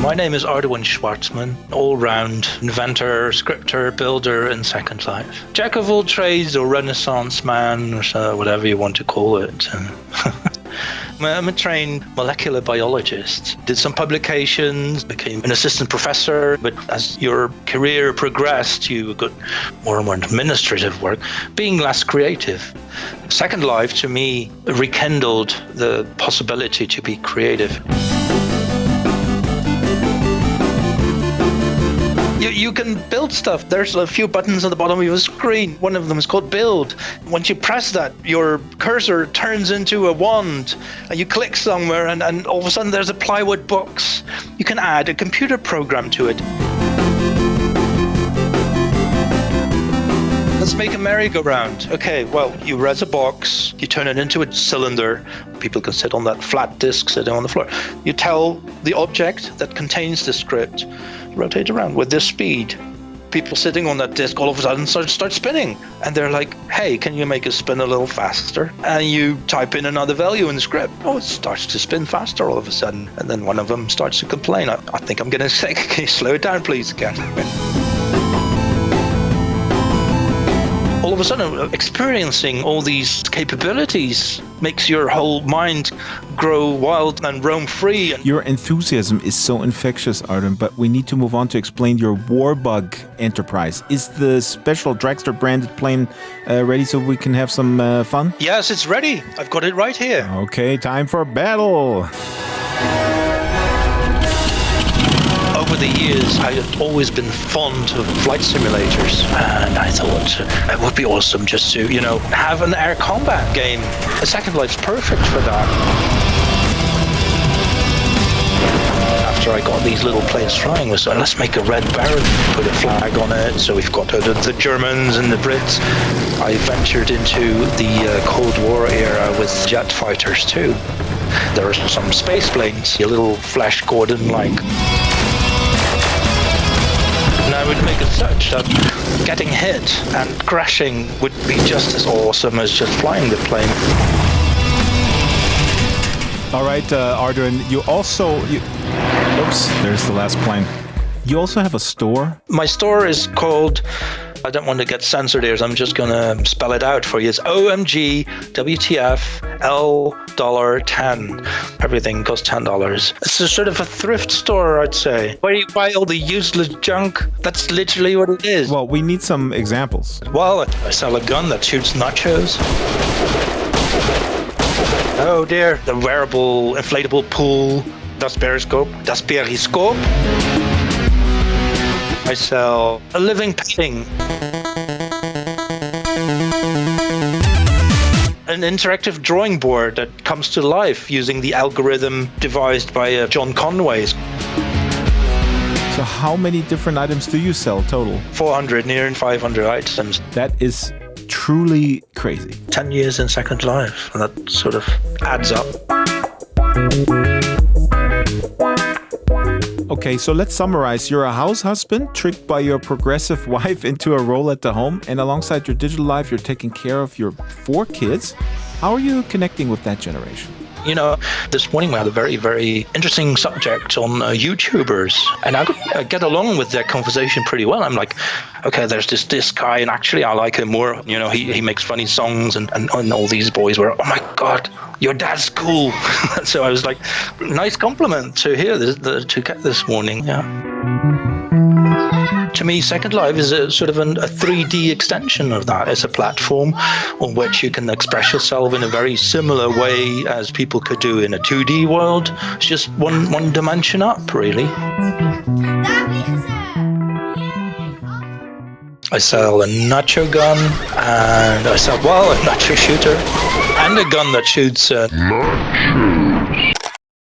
My name is Arduenn Schwartzmann, all-round inventor, scripter, builder in Second Life. Jack of all trades or Renaissance man or whatever you want to call it. I'm a trained molecular biologist. Did some publications, became an assistant professor, but as your career progressed, you got more and more administrative work, being less creative. Second Life, to me, rekindled the possibility to be creative. You can build stuff. There's a few buttons at the bottom of your screen. One of them is called build. Once you press that, your cursor turns into a wand and you click somewhere and all of a sudden there's a plywood box. You can add a computer program to it. Let's make a merry-go-round. Okay, well, you res a box, you turn it into a cylinder. People can sit on that flat disk sitting on the floor. You tell the object that contains the script, rotate around with this speed. People sitting on that disk all of a sudden start spinning. And they're like, hey, can you make it spin a little faster? And you type in another value in the script. Oh, it starts to spin faster all of a sudden. And then one of them starts to complain. I think I'm going to say, can you slow it down, please, again? All of a sudden, experiencing all these capabilities makes your whole mind grow wild and roam free. Your enthusiasm is so infectious, Arduenn, but we need to move on to explain your WarBug enterprise. Is the special Draxtor branded plane ready so we can have some fun? Yes, it's ready. I've got it right here. Okay, time for battle. Over the years, I had always been fond of flight simulators, and I thought it would be awesome just to, have an air combat game. A Second Life's perfect for that. After I got these little planes flying, we said, let's make a red baron, put a flag on it, so we've got the Germans and the Brits. I ventured into the Cold War era with jet fighters too. There are some space planes, a little Flash Gordon-like. And I would make it such that getting hit and crashing would be just as awesome as just flying the plane. All right, Arduenn, oops, there's the last plane. You also have a store? My store is called, I don't want to get censored here, so I'm just going to spell it out for you. It's OMG WTF $10. Everything costs $10. It's a sort of a thrift store, I'd say, where you buy all the useless junk. That's literally what it is. Well, we need some examples. Well, I sell a gun that shoots nachos. Oh dear, the wearable inflatable pool, das periscope. I sell a living painting, an interactive drawing board that comes to life using the algorithm devised by John Conway. So how many different items do you sell total? 400, near 500 items. That is truly crazy. 10 years in Second Life, and that sort of adds up. Okay, so let's summarize. You're a house husband tricked by your progressive wife into a role at the home, and alongside your digital life, you're taking care of your 4 kids. How are you connecting with that generation? This morning we had a very, very interesting subject on YouTubers, and I get along with that conversation pretty well. I'm like, okay, there's this guy, and actually I like him more. He makes funny songs, and all these boys were, oh my God, your dad's cool. So I was like, nice compliment to hear to get this morning. Yeah. To me, Second Life is a sort of a 3D extension of that. It's a platform on which you can express yourself in a very similar way as people could do in a 2D world. It's just one dimension up, really. I sell a nacho gun, and I sell, a nacho shooter, and a gun that shoots... Nacho.